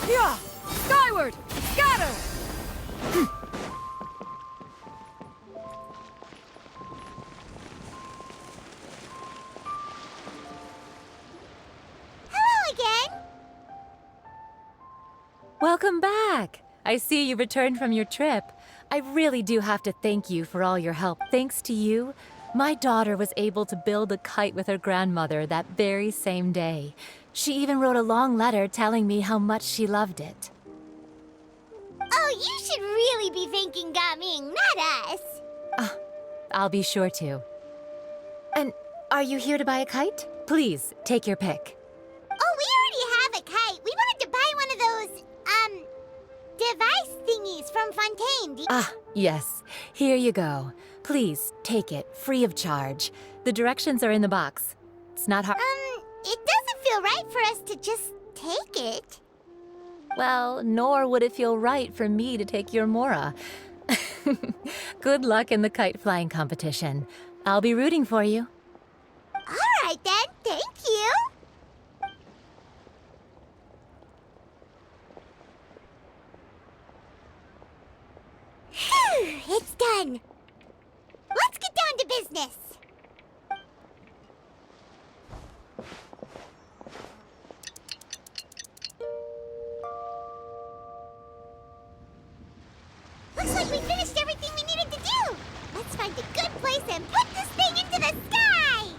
Yeah! Skyward! Scatter! Hello again! Welcome back! I see you returned from your trip. I really do have to thank you for all your help. Thanks to you, my daughter was able to build a kite with her grandmother that very same day. She even wrote a long letter telling me how much she loved it. Oh, you should really be thanking Gaming, not us! I'll be sure to. And are you here to buy a kite? Please, take your pick. Oh, we already have a kite. We wanted to buy one of those, device thingies from Fontaine. Yes. Here you go. Please, take it, free of charge. The directions are in the box. It's not hard. It doesn't feel right for us to just take it. Well, nor would it feel right for me to take your Mora. Good luck in the kite flying competition. I'll be rooting for you. All right, then. Thank you. Phew, it's done. Let's get down to business. Looks like we finished everything we needed to do. Let's find a good place and put this thing into the sky.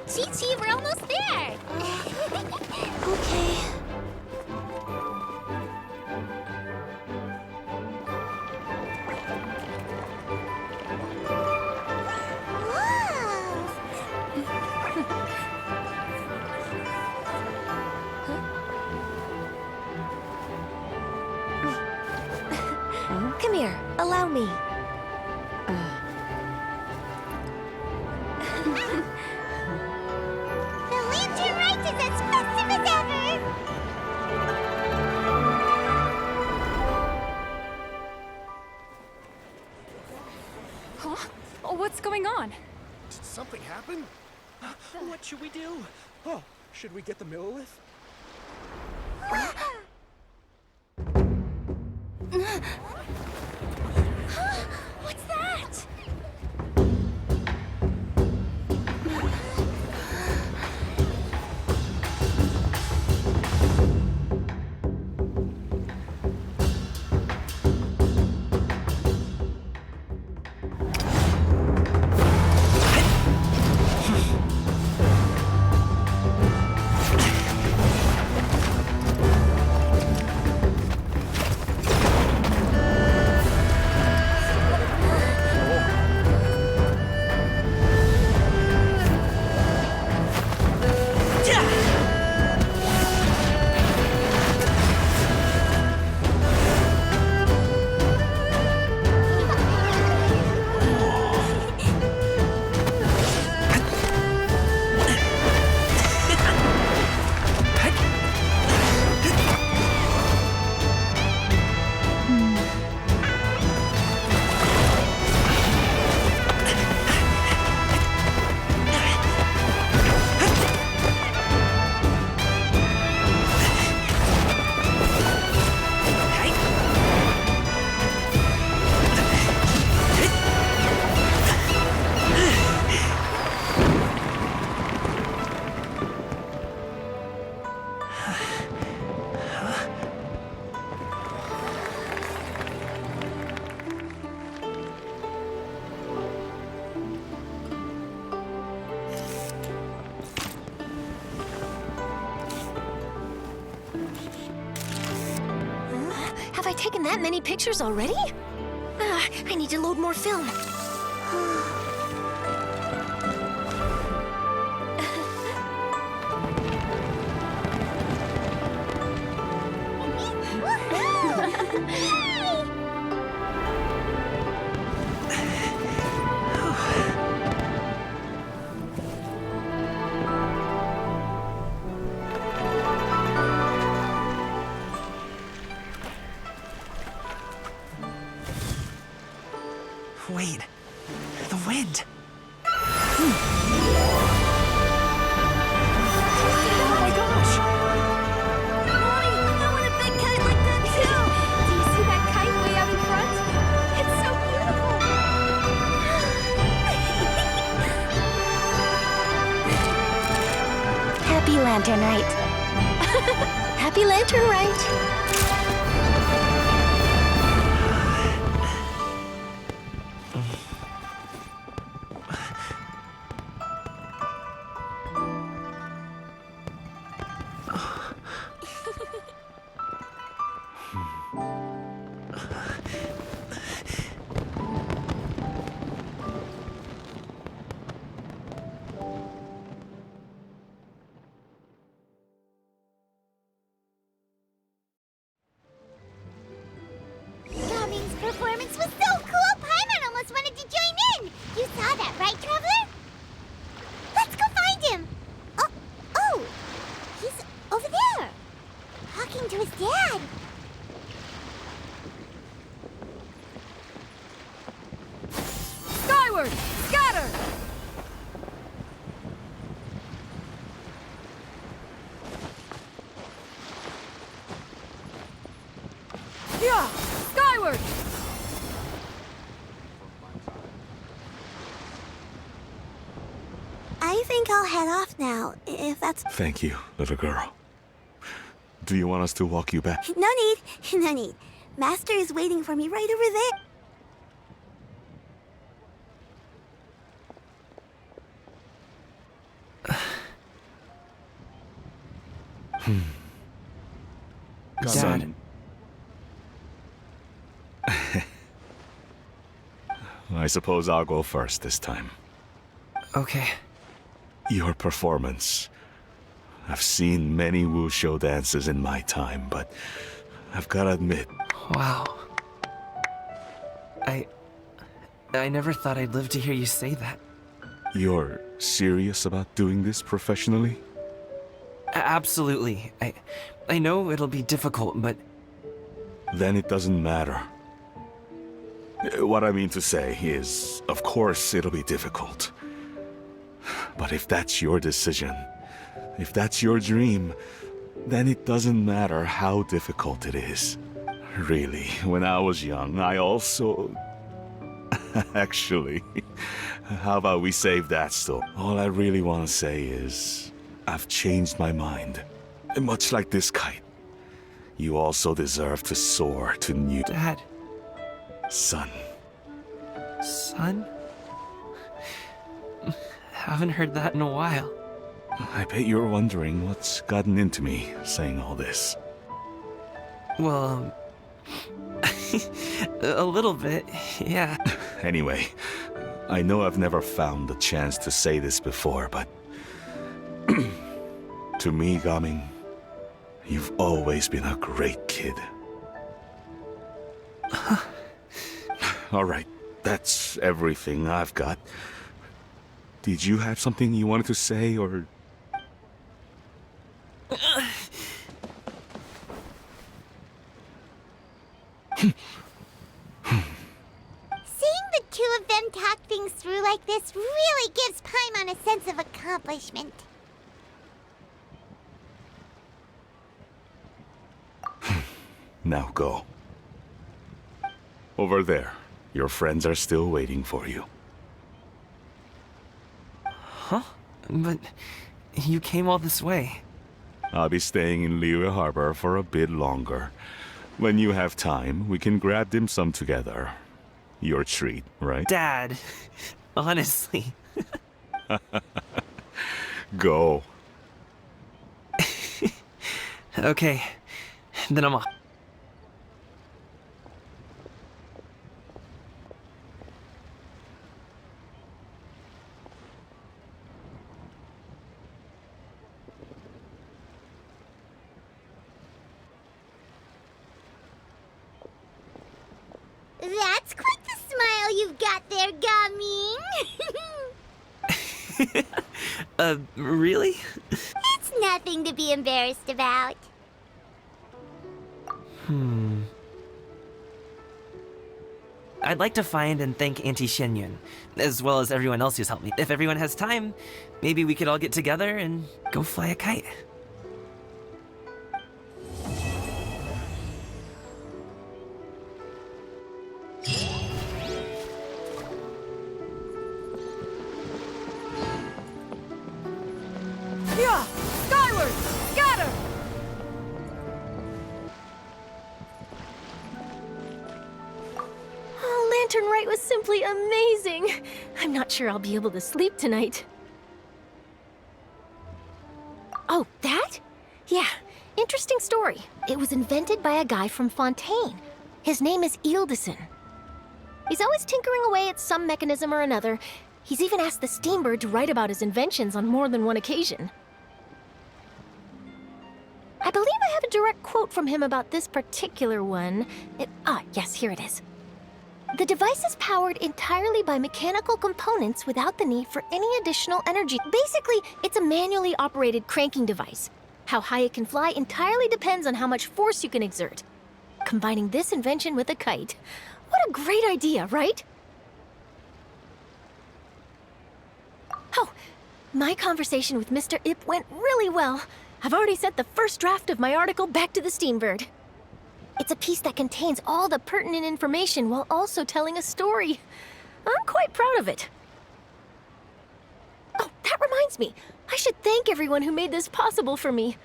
Chi-Chi, we're almost there. Okay. Come here, allow me. The Lantern Rite is as festive as ever! Huh? Oh, what's going on? Did something happen? What should we do? Oh, should we get the Millilith? What's that? Have I taken that many pictures already? I need to load more film. Wait. The wind. Oh my gosh! Mommy, I want a big kite like that too! Do you see that kite way out in front? It's so beautiful! Happy Lantern Rite. Happy Lantern Rite. Gaming's performance was so cool, Paimon almost wanted to join in! You saw that, right, Traveler? Let's go find him! Oh! He's over there! Talking to his dad! Skyward! Scatter! Yeah! Skyward! I think I'll head off now, if that's... Thank you, little girl. Do you want us to walk you back? No need, no need. Master is waiting for me right over there. Dad. I suppose I'll go first this time. Okay. Your performance. I've seen many wushou dances in my time, but I've gotta admit, Wow. I never thought I'd live to hear you say that. you're serious about doing this professionally? Absolutely. I know it'll be difficult, but Then it doesn't matter. What I mean to say is, of course it'll be difficult. But if that's your decision, if that's your dream, then it doesn't matter how difficult it is. Really, when I was young, I also... Actually, how about we save that story? All I really want to say is, I've changed my mind. Much like this kite, you also deserve to soar to new... Dad, Son. son? Haven't heard that in a while. I bet you're wondering what's gotten into me saying all this. Well, a little bit, yeah. Anyway, I know I've never found the chance to say this before, but... to me, Gaming, you've always been a great kid. Alright, that's everything I've got. Did you have something you wanted to say, or... Seeing the two of them talk things through like this really gives Paimon a sense of accomplishment. Now go. Over there. Your friends are still waiting for you. Huh? But you came all this way. I'll be staying in Liyue Harbor for a bit longer. When you have time, we can grab dim sum together. Your treat, right? Dad, honestly. Go. Okay, then I'm off. That's quite the smile you've got there, Gaming. Really? It's nothing to be embarrassed about. I'd like to find and thank Auntie Shenyun, as well as everyone else who's helped me. If everyone has time, maybe we could all get together and go fly a kite. Yeah! Skyward! Scatter! Oh, Lantern Rite was simply amazing. I'm not sure I'll be able to sleep tonight. Oh, that? Yeah, interesting story. It was invented by a guy from Fontaine. His name is Ildison. He's always tinkering away at some mechanism or another. He's even asked the Steambird to write about his inventions on more than one occasion. I believe I have a direct quote from him about this particular one. Yes, here it is. The device is powered entirely by mechanical components without the need for any additional energy. Basically, it's a manually operated cranking device. How high it can fly entirely depends on how much force you can exert. Combining this invention with a kite. What a great idea, right? Oh, my conversation with Mr. Ip went really well. I've already sent the first draft of my article back to the Steambird. It's a piece that contains all the pertinent information while also telling a story. I'm quite proud of it. Oh, that reminds me. I should thank everyone who made this possible for me.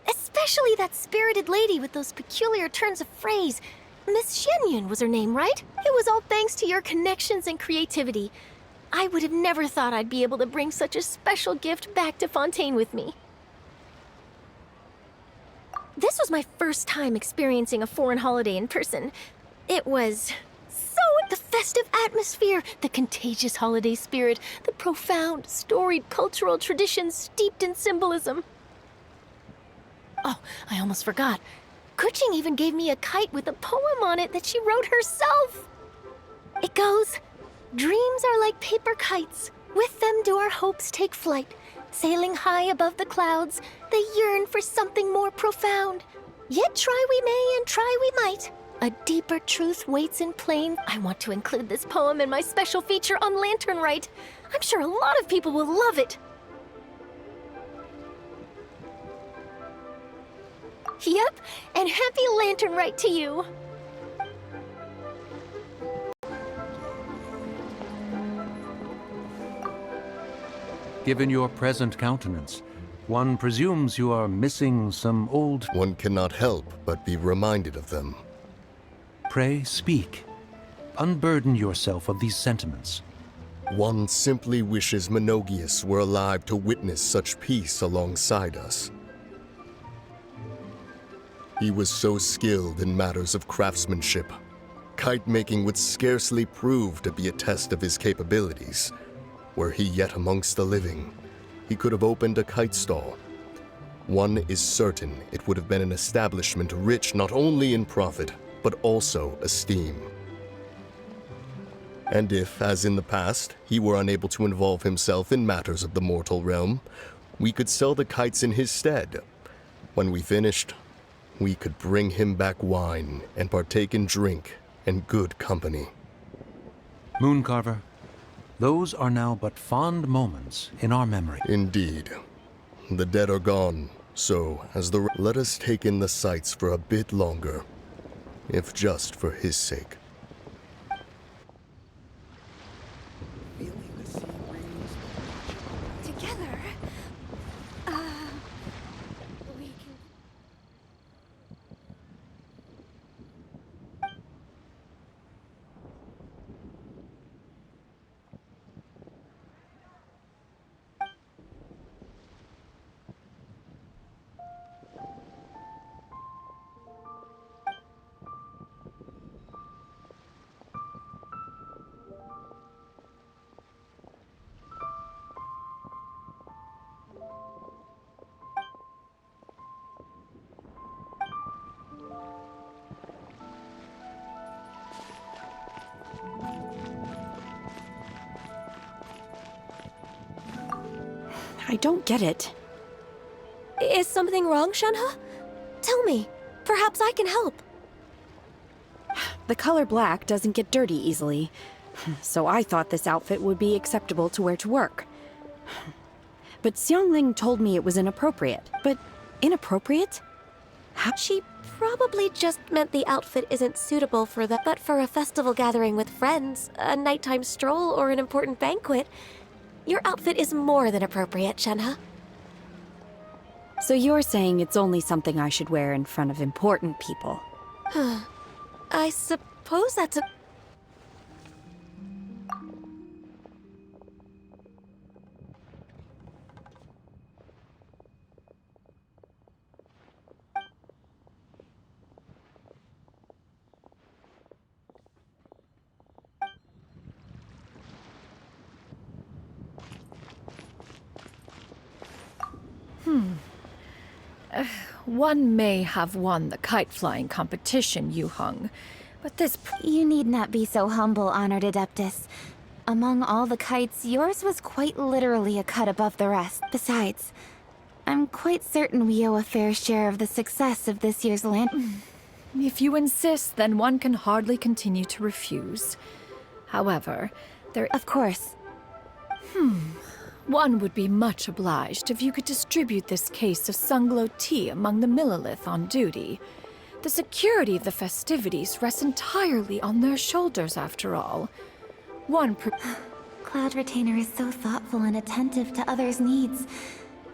Especially that spirited lady with those peculiar turns of phrase. Miss Shenyun was her name, right? It was all thanks to your connections and creativity. I would have never thought I'd be able to bring such a special gift back to Fontaine with me. This was my first time experiencing a foreign holiday in person. It was the festive atmosphere, the contagious holiday spirit, the profound, storied cultural traditions steeped in symbolism. Oh, I almost forgot. Kuching even gave me a kite with a poem on it that she wrote herself. It goes, "Dreams are like paper kites. With them do our hopes take flight. Sailing high above the clouds, they yearn for something more profound. Yet try we may and try we might. A deeper truth waits in plain." I want to include this poem in my special feature on Lantern Rite. I'm sure a lot of people will love it. Yep, and happy Lantern Rite to you. Given your present countenance, one presumes you are missing some old... One cannot help but be reminded of them. Pray speak. Unburden yourself of these sentiments. One simply wishes Menogius were alive to witness such peace alongside us. He was so skilled in matters of craftsmanship. Kite-making would scarcely prove to be a test of his capabilities. Were he yet amongst the living, he could have opened a kite stall. One is certain it would have been an establishment rich not only in profit, but also esteem. And if, as in the past, he were unable to involve himself in matters of the mortal realm, we could sell the kites in his stead. When we finished, we could bring him back wine and partake in drink and good company. Mooncarver, those are now but fond moments in our memory. Indeed. The dead are gone, so let us take in the sights for a bit longer, if just for his sake. Together, we can... I don't get it. Is something wrong, Shenhe? Tell me. Perhaps I can help. The color black doesn't get dirty easily, so I thought this outfit would be acceptable to wear to work. But Xiangling told me it was inappropriate. But inappropriate? How? She probably just meant the outfit isn't suitable for the. But for a festival gathering with friends, a nighttime stroll, or an important banquet, your outfit is more than appropriate, Shenhe. So you're saying it's only something I should wear in front of important people? I suppose that's a. One may have won the kite-flying competition, Yuheng, but this... You need not be so humble, Honored Adeptus. Among all the kites, yours was quite literally a cut above the rest. Besides, I'm quite certain we owe a fair share of the success of this year's lantern. If you insist, then one can hardly continue to refuse. However, there... Of course. One would be much obliged if you could distribute this case of Sunglow tea among the Millilith on duty. The security of the festivities rests entirely on their shoulders, after all. Cloud Retainer is so thoughtful and attentive to others' needs.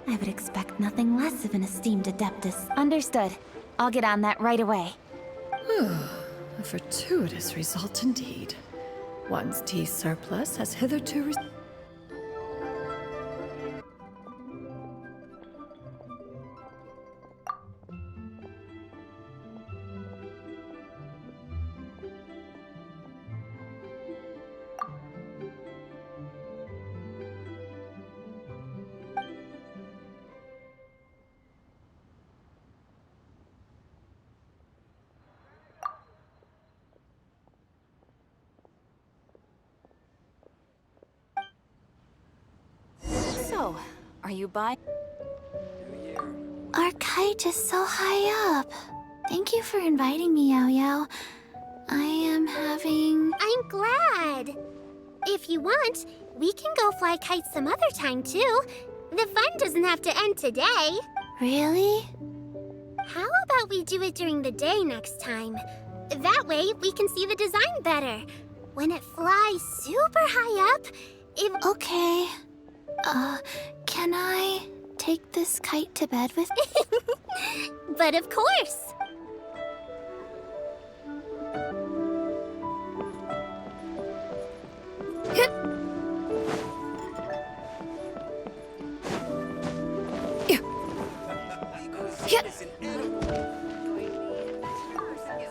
I would expect nothing less of an esteemed Adeptus. Understood. I'll get on that right away. A fortuitous result indeed. One's tea surplus has hitherto... So, are you buying? Our kite is so high up. Thank you for inviting me, Yao Yao. I am having... I'm glad. If you want, we can go fly kites some other time, too. The fun doesn't have to end today. Really? How about we do it during the day next time? That way, we can see the design better. When it flies super high up, it... Okay. Can I take this kite to bed with me? But of course.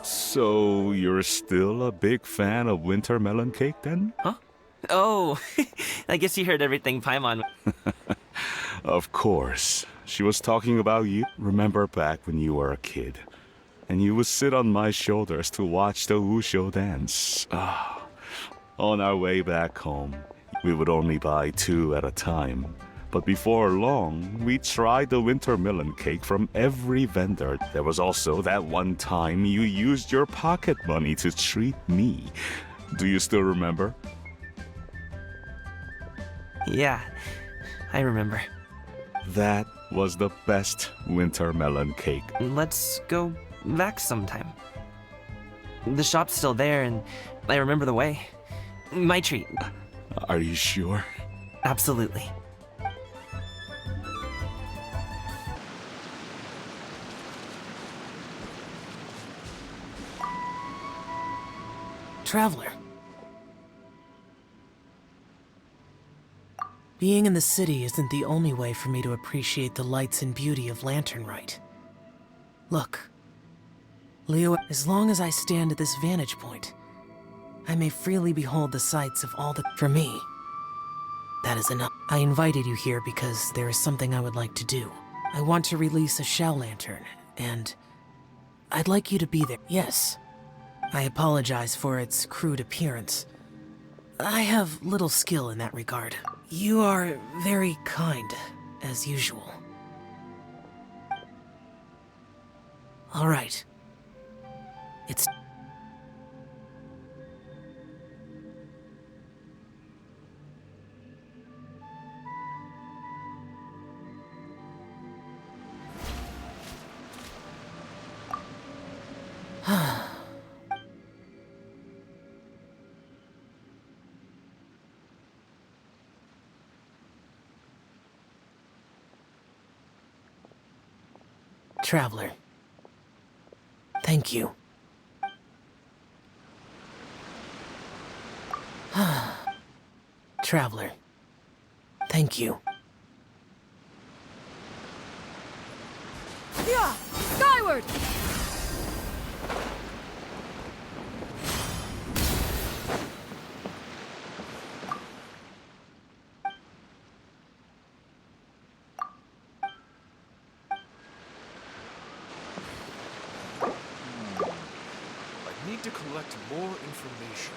So, you're still a big fan of winter melon cake then? Huh? Oh, I guess you heard everything Paimon... Of course. She was talking about you. Remember back when you were a kid, and you would sit on my shoulders to watch the Wushu dance. On our way back home, we would only buy 2 at a time. But before long, we tried the winter melon cake from every vendor. There was also that one time you used your pocket money to treat me. Do you still remember? Yeah, I remember. That was the best winter melon cake. Let's go back sometime. The shop's still there, and I remember the way. My treat. Are you sure? Absolutely. Traveler. Being in the city isn't the only way for me to appreciate the lights and beauty of Lanternrite. Look, Leo, as long as I stand at this vantage point, I may freely behold the sights of all the... For me, that is enough. I invited you here because there is something I would like to do. I want to release a Shao Lantern, and I'd like you to be there. Yes, I apologize for its crude appearance. I have little skill in that regard. You are very kind, as usual. All right. It's... Traveler. Thank you. Traveler. Thank you. Yeah! Skyward! I need to collect more information.